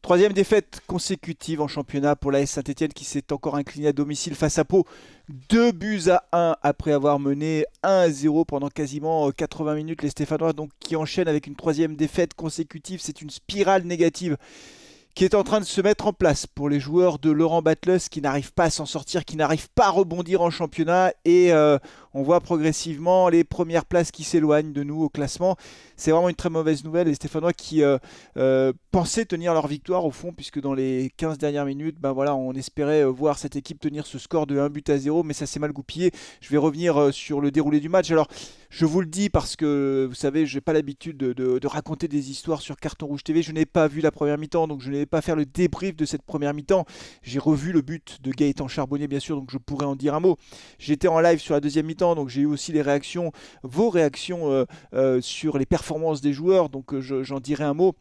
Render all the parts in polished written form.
Troisième défaite consécutive en championnat pour l'AS Saint-Etienne qui s'est encore incliné à domicile face à Pau. 2 buts à 1 après avoir mené 1-0 pendant quasiment 80 minutes. Les Stéphanois donc, qui enchaînent avec une troisième défaite consécutive. C'est une spirale négative qui est en train de se mettre en place pour les joueurs de Laurent Batles qui n'arrivent pas à s'en sortir, qui n'arrivent pas à rebondir en championnat et on voit progressivement les premières places qui s'éloignent de nous au classement. C'est vraiment une très mauvaise nouvelle. Les Stéphanois qui pensaient tenir leur victoire au fond puisque dans les 15 dernières minutes, ben voilà, on espérait voir cette équipe tenir ce score de 1 but à 0 mais ça s'est mal goupillé. Je vais revenir sur le déroulé du match. Alors je vous le dis parce que vous savez, je n'ai pas l'habitude de raconter des histoires sur Carton Rouge TV. Je n'ai pas vu la première mi-temps, donc je n'ai pas faire le débrief de cette première mi-temps. J'ai revu le but de Gaëtan Charbonnier, bien sûr, donc je pourrais en dire un mot. J'étais en live sur la deuxième mi-temps, donc j'ai eu aussi les réactions, vos réactions sur les performances des joueurs, donc j'en dirai un mot.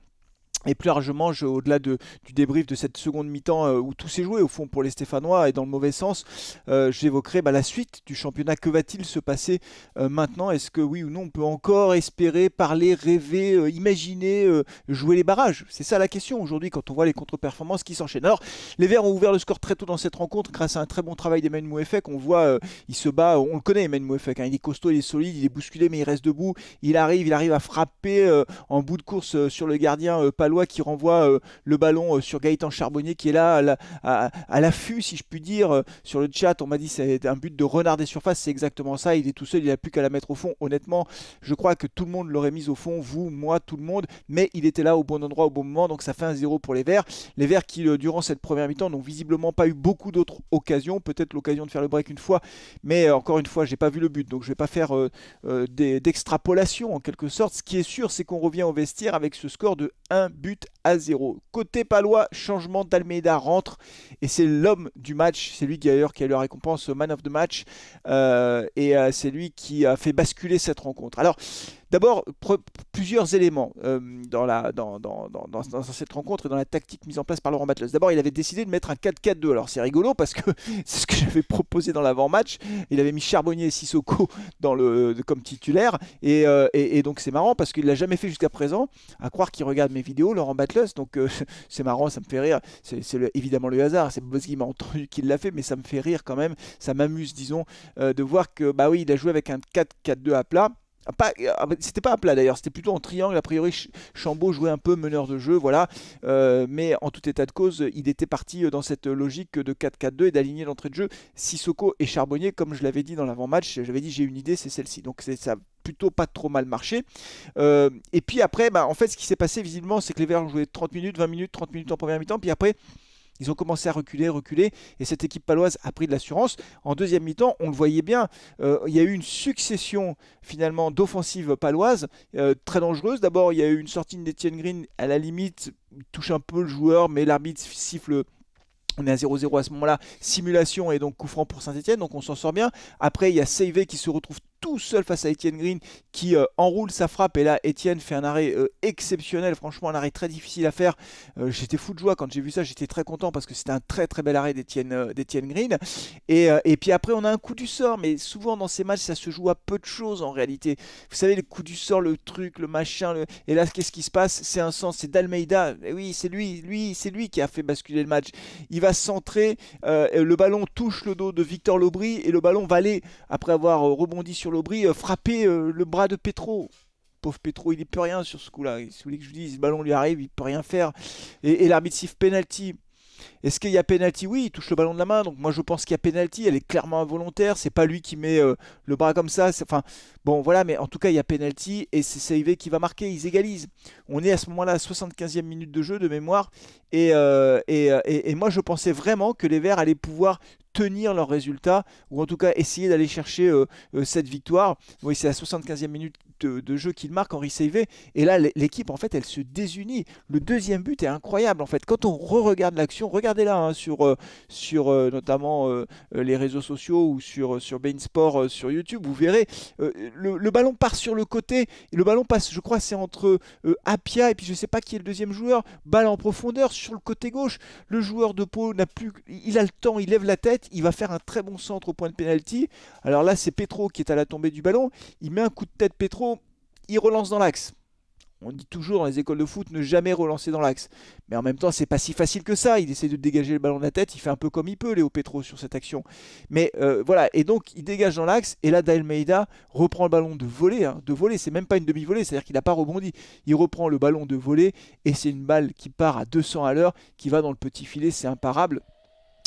Et plus largement, au-delà du débrief de cette seconde mi-temps où tout s'est joué au fond pour les Stéphanois et dans le mauvais sens, j'évoquerai la suite du championnat. Que va-t-il se passer maintenant? Est-ce que oui ou non on peut encore espérer, parler, rêver, imaginer, jouer les barrages? C'est ça la question aujourd'hui quand on voit les contre-performances qui s'enchaînent. Alors, les Verts ont ouvert le score très tôt dans cette rencontre grâce à un très bon travail d'Emmanuel Mouefek. On voit, il se bat, on le connaît Emmanuel Mouefek, hein, il est costaud, il est solide, il est bousculé mais il reste debout. Il arrive à frapper en bout de course sur le gardien palois qui renvoie le ballon sur Gaëtan Charbonnier qui est là à l'affût si je puis dire. Sur le chat on m'a dit c'est un but de renard des surfaces, c'est exactement ça, il est tout seul, il n'a plus qu'à la mettre au fond. Honnêtement je crois que tout le monde l'aurait mise au fond, vous, moi, tout le monde, mais il était là au bon endroit au bon moment, donc ça fait 1-0 pour les Verts. Les Verts qui durant cette première mi-temps n'ont visiblement pas eu beaucoup d'autres occasions, peut-être l'occasion de faire le break une fois, mais encore une fois j'ai pas vu le but, donc je vais pas faire d'extrapolation en quelque sorte. Ce qui est sûr c'est qu'on revient au vestiaire avec ce score de 1 but à 0. Côté palois, changement d'Almeida rentre et c'est l'homme du match. C'est lui d'ailleurs qui a eu la récompense Man of the Match c'est lui qui a fait basculer cette rencontre. Alors d'abord, plusieurs éléments dans cette rencontre et dans la tactique mise en place par Laurent Batles. D'abord, il avait décidé de mettre un 4-4-2. Alors, c'est rigolo parce que c'est ce que j'avais proposé dans l'avant-match. Il avait mis Charbonnier et Sissoko comme titulaire. Et donc, c'est marrant parce qu'il ne l'a jamais fait jusqu'à présent. À croire qu'il regarde mes vidéos, Laurent Batles. Donc, c'est marrant, ça me fait rire. Évidemment le hasard. C'est parce qu'il m'a entendu qu'il l'a fait, mais ça me fait rire quand même. Ça m'amuse, disons, de voir que, bah oui, il a joué avec un 4-4-2 à plat. C'était pas à plat d'ailleurs, c'était plutôt en triangle. A priori, Chambaud jouait un peu meneur de jeu, voilà. Mais en tout état de cause, il était parti dans cette logique de 4-4-2 et d'aligner l'entrée de jeu Sissoko et Charbonnier, comme je l'avais dit dans l'avant-match. J'avais dit j'ai une idée, c'est celle-ci. Donc ça a plutôt pas trop mal marché. Et puis après, en fait, ce qui s'est passé visiblement, c'est que les Verts ont joué 30 minutes, 20 minutes, 30 minutes en première mi-temps, puis après. Ils ont commencé à reculer, et cette équipe paloise a pris de l'assurance. En deuxième mi-temps, on le voyait bien, il y a eu une succession finalement d'offensives paloises très dangereuses. D'abord, il y a eu une sortie d'Etienne Green, à la limite, il touche un peu le joueur, mais l'arbitre siffle. On est à 0-0 à ce moment-là, simulation et donc coup franc pour Saint-Etienne, donc on s'en sort bien. Après, il y a Seivé qui se retrouve tout seul face à Etienne Green qui enroule sa frappe et là Etienne fait un arrêt exceptionnel, franchement un arrêt très difficile à faire. J'étais fou de joie quand j'ai vu ça, j'étais très content parce que c'était un très très bel arrêt d'Etienne Green. Et puis après on a un coup du sort, mais souvent dans ces matchs ça se joue à peu de choses en réalité. Vous savez, le coup du sort, le truc, le machin, et là qu'est-ce qui se passe? C'est un sens, c'est d'Almeida, et oui c'est lui qui a fait basculer le match. Il va centrer, le ballon touche le dos de Victor Lobry et le ballon va aller, après avoir rebondi sur Lobry, frapper le bras de Petro. Pauvre Petro, il n'y peut rien sur ce coup-là. Si vous voulez que je vous dise, le ballon lui arrive, il ne peut rien faire. Et l'arbitre siffle penalty. Est-ce qu'il y a penalty? Oui, il touche le ballon de la main. Donc moi je pense qu'il y a penalty. Elle est clairement involontaire. C'est pas lui qui met le bras comme ça. Enfin bon voilà, mais en tout cas il y a penalty et c'est Seivé qui va marquer. Ils égalisent. On est à ce moment-là à 75e minute de jeu de mémoire. Et moi je pensais vraiment que les Verts allaient pouvoir tenir leur résultat ou en tout cas essayer d'aller chercher cette victoire. Oui, c'est à 75e minute de jeu qu'il marque, Henri Seivé, et là l'équipe en fait elle se désunit. Le deuxième but est incroyable en fait. Quand on re-regarde l'action, regardez-la hein, sur notamment les réseaux sociaux ou sur Bein Sport sur YouTube, vous verrez le ballon part sur le côté et le ballon passe, je crois c'est entre Apia et puis je sais pas qui est le deuxième joueur, balle en profondeur sur le côté gauche. Le joueur de Pau n'a plus, il a le temps, il lève la tête, il va faire un très bon centre au point de pénalty. Alors là c'est Petro qui est à la tombée du ballon, il met un coup de tête Petro, il relance dans l'axe. On dit toujours dans les écoles de foot ne jamais relancer dans l'axe. Mais en même temps, c'est pas si facile que ça. Il essaie de dégager le ballon de la tête. Il fait un peu comme il peut, Léo Petro, sur cette action. Mais voilà. Et donc, il dégage dans l'axe. Et là, D'Almeida reprend le ballon de volée. Hein. De volée, c'est même pas une demi-volée. C'est-à-dire qu'il n'a pas rebondi. Il reprend le ballon de volée. Et c'est une balle qui part à 200 à l'heure, qui va dans le petit filet. C'est imparable.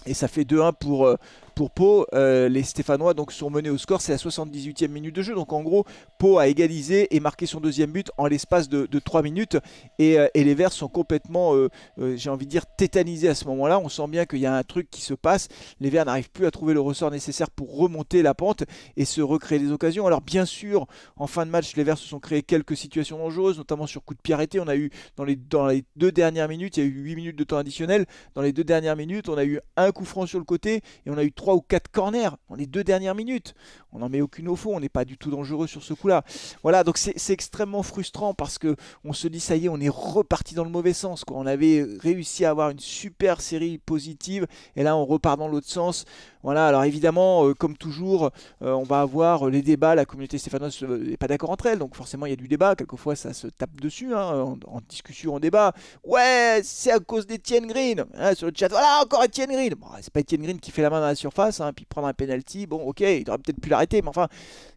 Et ça fait 2-1 pour Pau. Les Stéphanois donc, sont menés au score. C'est la 78e minute de jeu. Donc en gros, Pau a égalisé et marqué son deuxième but en l'espace de 3 minutes. Et les Verts sont complètement, j'ai envie de dire, tétanisés à ce moment-là. On sent bien qu'il y a un truc qui se passe. Les Verts n'arrivent plus à trouver le ressort nécessaire pour remonter la pente et se recréer des occasions. Alors bien sûr, en fin de match, les Verts se sont créés quelques situations dangereuses, notamment sur coup de pied arrêté. On a eu, dans les 2 dernières minutes, il y a eu 8 minutes de temps additionnel. Dans les 2 dernières minutes, on a eu un coup franc sur le côté et on a eu 3 ou 4 corners dans les 2 dernières minutes. On n'en met aucune au fond, on n'est pas du tout dangereux sur ce coup-là. Voilà, donc c'est extrêmement frustrant parce que on se dit ça y est, on est reparti dans le mauvais sens, quoi. On avait réussi à avoir une super série positive et là on repart dans l'autre sens. Voilà, alors évidemment, comme toujours, on va avoir les débats, la communauté stéphanoise n'est pas d'accord entre elles, donc forcément il y a du débat, quelquefois ça se tape dessus, hein, en discussion, en débat. Ouais, c'est à cause d'Etienne Green, hein, sur le chat, voilà, encore Etienne Green. Bon, c'est pas Etienne Green qui fait la main dans la surface, hein, puis prendre un penalty, bon ok, il aurait peut-être pu l'arrêter, mais enfin,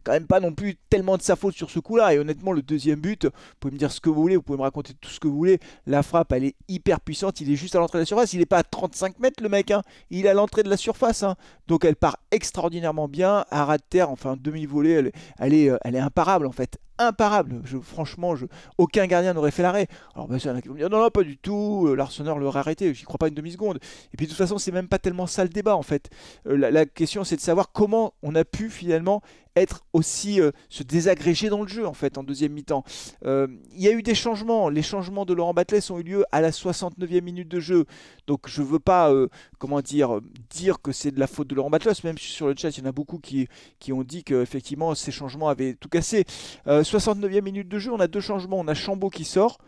quand même pas non plus tellement de sa faute sur ce coup-là, et honnêtement, le deuxième but, vous pouvez me dire ce que vous voulez, vous pouvez me raconter tout ce que vous voulez, la frappe, elle est hyper puissante, il est juste à l'entrée de la surface, il est pas à 35 mètres le mec, hein, il est à l'entrée de la surface, hein. Donc elle part extraordinairement bien, à ras de terre, enfin demi-volée, elle est imparable en fait. Imparable, franchement, aucun gardien n'aurait fait l'arrêt. Alors ben, ça, non, non, pas du tout, l'Arsenal l'aurait arrêté, j'y crois pas une demi-seconde. Et puis de toute façon, c'est même pas tellement ça le débat en fait. La question c'est de savoir comment on a pu finalement être aussi se désagréger dans le jeu en fait en deuxième mi-temps. Il y a eu des changements, les changements de Laurent Batles ont eu lieu à la 69e minute de jeu. Donc je veux pas comment dire que c'est de la faute de Laurent Batles, même sur le chat il y en a beaucoup qui ont dit que effectivement ces changements avaient tout cassé. 69e minute de jeu, on a 2 changements, on a Chambaud qui sort,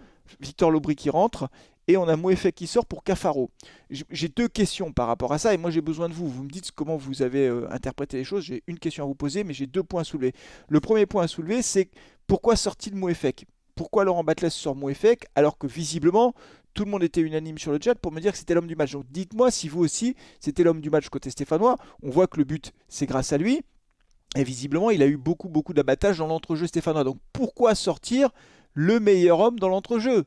Victor Lobry qui rentre et on a Mouefek qui sort pour Cafaro. J'ai 2 questions par rapport à ça et moi j'ai besoin de vous. Vous me dites comment vous avez interprété les choses. J'ai une question à vous poser mais j'ai 2 points à soulever. Le premier point à soulever c'est pourquoi sort-il Mouefek? Pourquoi Laurent Batles sort Mouefek alors que visiblement tout le monde était unanime sur le chat pour me dire que c'était l'homme du match. Donc dites-moi si vous aussi c'était l'homme du match côté stéphanois. On voit que le but c'est grâce à lui. Et visiblement, il a eu beaucoup d'abattage dans l'entrejeu stéphanois. Donc pourquoi sortir le meilleur homme dans l'entrejeu?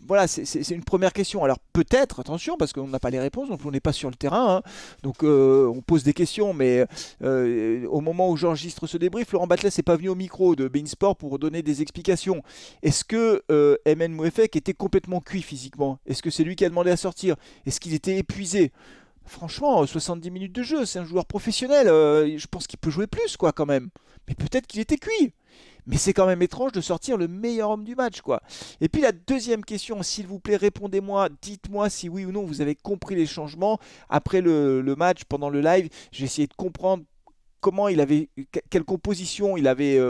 Voilà, c'est une première question. Alors peut-être, attention, parce qu'on n'a pas les réponses, donc on n'est pas sur le terrain. Hein. Donc on pose des questions, mais au moment où j'enregistre ce débrief, Laurent Batles n'est pas venu au micro de beIN Sport pour donner des explications. Est-ce que Mn Mouefek était complètement cuit physiquement? Est-ce que c'est lui qui a demandé à sortir? Est-ce qu'il était épuisé? Franchement, 70 minutes de jeu, c'est un joueur professionnel. Je pense qu'il peut jouer plus, quoi, quand même. Mais peut-être qu'il était cuit. Mais c'est quand même étrange de sortir le meilleur homme du match, quoi. Et puis la deuxième question, s'il vous plaît, répondez-moi, dites-moi si oui ou non vous avez compris les changements après le match, pendant le live. J'ai essayé de comprendre comment quelle composition il avait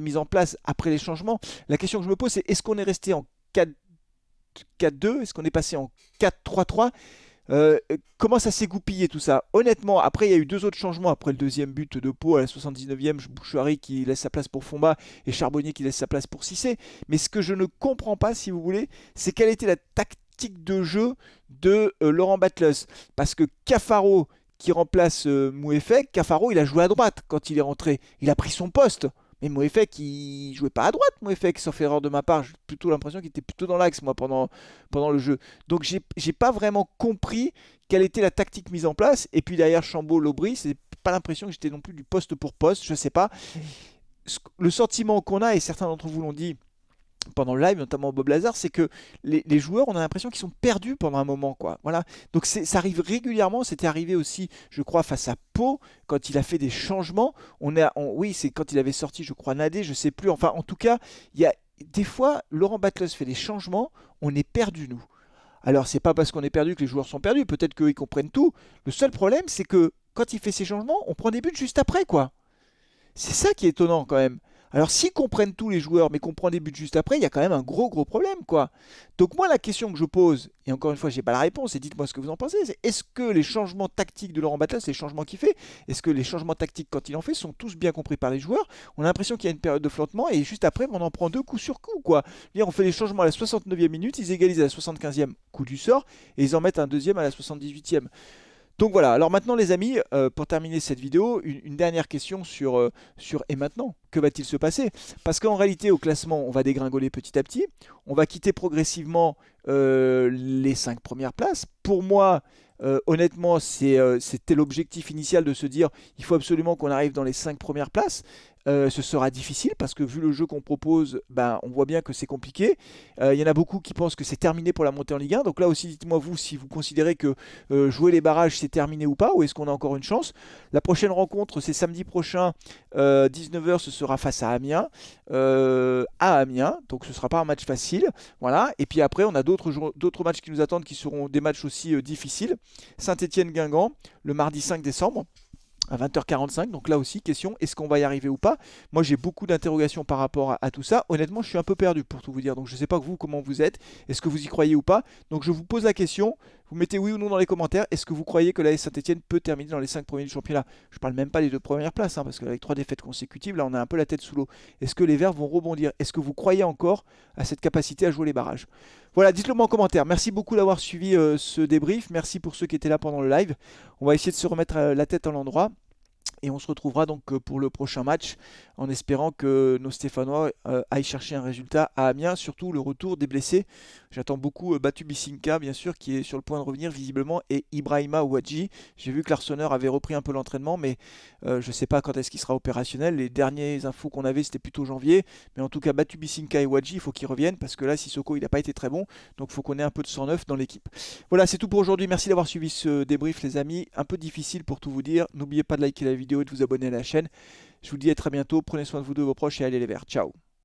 mise en place après les changements. La question que je me pose, c'est est-ce qu'on est resté en 4-4-2? Est-ce qu'on est passé en 4-3-3? Comment ça s'est goupillé tout ça? Honnêtement, après il y a eu 2 autres changements après le deuxième but de Pau à la 79e, Bouchouari qui laisse sa place pour Fomba et Charbonnier qui laisse sa place pour Cissé. Mais ce que je ne comprends pas, si vous voulez, c'est quelle était la tactique de jeu de Laurent Batles. Parce que Cafaro qui remplace Mouefek, Cafaro il a joué à droite quand il est rentré. Il a pris son poste. Mais Mouefek, il jouait pas à droite, Mouefek, sauf erreur de ma part. J'ai plutôt l'impression qu'il était plutôt dans l'axe, moi, pendant le jeu. Donc, j'ai pas vraiment compris quelle était la tactique mise en place. Et puis derrière Chambaud, Lobry, c'est pas l'impression que j'étais non plus du poste pour poste, je sais pas. Le sentiment qu'on a, et certains d'entre vous l'ont dit pendant le live, notamment Bob Lazar, c'est que les joueurs, on a l'impression qu'ils sont perdus pendant un moment, quoi. Voilà. Donc ça arrive régulièrement. C'était arrivé aussi, je crois, face à Pau, quand il a fait des changements. Oui, c'est quand il avait sorti, je crois, Nadé, je sais plus. Enfin, en tout cas, il y a des fois, Laurent Batles fait des changements, on est perdu, nous. Alors, c'est pas parce qu'on est perdu que les joueurs sont perdus. Peut-être qu'ils comprennent tout. Le seul problème, c'est que quand il fait ces changements, on prend des buts juste après, quoi. C'est ça qui est étonnant, quand même. Alors s'ils comprennent tous les joueurs, mais qu'on prend des buts juste après, il y a quand même un gros problème, quoi. Donc moi, la question que je pose, et encore une fois, j'ai pas la réponse, et dites-moi ce que vous en pensez, c'est est-ce que les changements tactiques de Laurent Batles, les changements qu'il fait, est-ce que les changements tactiques quand il en fait sont tous bien compris par les joueurs? On a l'impression qu'il y a une période de flottement, et juste après, on en prend deux coup sur coup, quoi. Dire, on fait les changements à la 69e minute, ils égalisent à la 75e coup du sort, et ils en mettent un deuxième à la 78e. Donc voilà, alors maintenant les amis, pour terminer cette vidéo, une dernière question sur et maintenant, que va-t-il se passer? Parce qu'en réalité au classement on va dégringoler petit à petit, on va quitter progressivement les 5 premières places. Pour moi, honnêtement, c'était l'objectif initial de se dire il faut absolument qu'on arrive dans les 5 premières places. Ce sera difficile parce que vu le jeu qu'on propose, ben, on voit bien que c'est compliqué. Il y en a beaucoup qui pensent que c'est terminé pour la montée en Ligue 1. Donc là aussi, dites-moi vous si vous considérez que jouer les barrages c'est terminé ou pas, ou est-ce qu'on a encore une chance. La prochaine rencontre c'est samedi prochain, 19h, ce sera face à Amiens. Donc ce ne sera pas un match facile. Voilà. Et puis après, on a d'autres matchs qui nous attendent qui seront des matchs aussi difficiles. Saint-Étienne-Guingamp, le mardi 5 décembre à 20h45. Donc là aussi, question, est-ce qu'on va y arriver ou pas? Moi, j'ai beaucoup d'interrogations par rapport à tout ça. Honnêtement, je suis un peu perdu pour tout vous dire. Donc je ne sais pas vous, comment vous êtes. Est-ce que vous y croyez ou pas? Donc je vous pose la question. Vous mettez oui ou non dans les commentaires. Est-ce que vous croyez que l'AS Saint-Etienne peut terminer dans les 5 premiers du championnat? Je ne parle même pas des 2 premières places, hein, parce qu'avec 3 défaites consécutives, là, on a un peu la tête sous l'eau. Est-ce que les Verts vont rebondir? Est-ce que vous croyez encore à cette capacité à jouer les barrages? Voilà, dites-le moi en commentaire. Merci beaucoup d'avoir suivi ce débrief. Merci pour ceux qui étaient là pendant le live. On va essayer de se remettre la tête à l'endroit. Et on se retrouvera donc pour le prochain match en espérant que nos Stéphanois aillent chercher un résultat à Amiens, surtout le retour des blessés. J'attends beaucoup Batu Bisinka, bien sûr, qui est sur le point de revenir visiblement, et Ibrahima Ouadji. J'ai vu que l'Arseneur avait repris un peu l'entraînement, mais je ne sais pas quand est-ce qu'il sera opérationnel. Les dernières infos qu'on avait, c'était plutôt janvier. Mais en tout cas, Batu Bisinka et Ouadji, il faut qu'ils reviennent parce que là, Sissoko, il n'a pas été très bon. Donc il faut qu'on ait un peu de sang neuf dans l'équipe. Voilà, c'est tout pour aujourd'hui. Merci d'avoir suivi ce débrief, les amis. Un peu difficile pour tout vous dire. N'oubliez pas de liker la vidéo et de vous abonner à la chaîne. Je vous dis à très bientôt. Prenez soin de vous, de vos proches et allez les Verts. Ciao.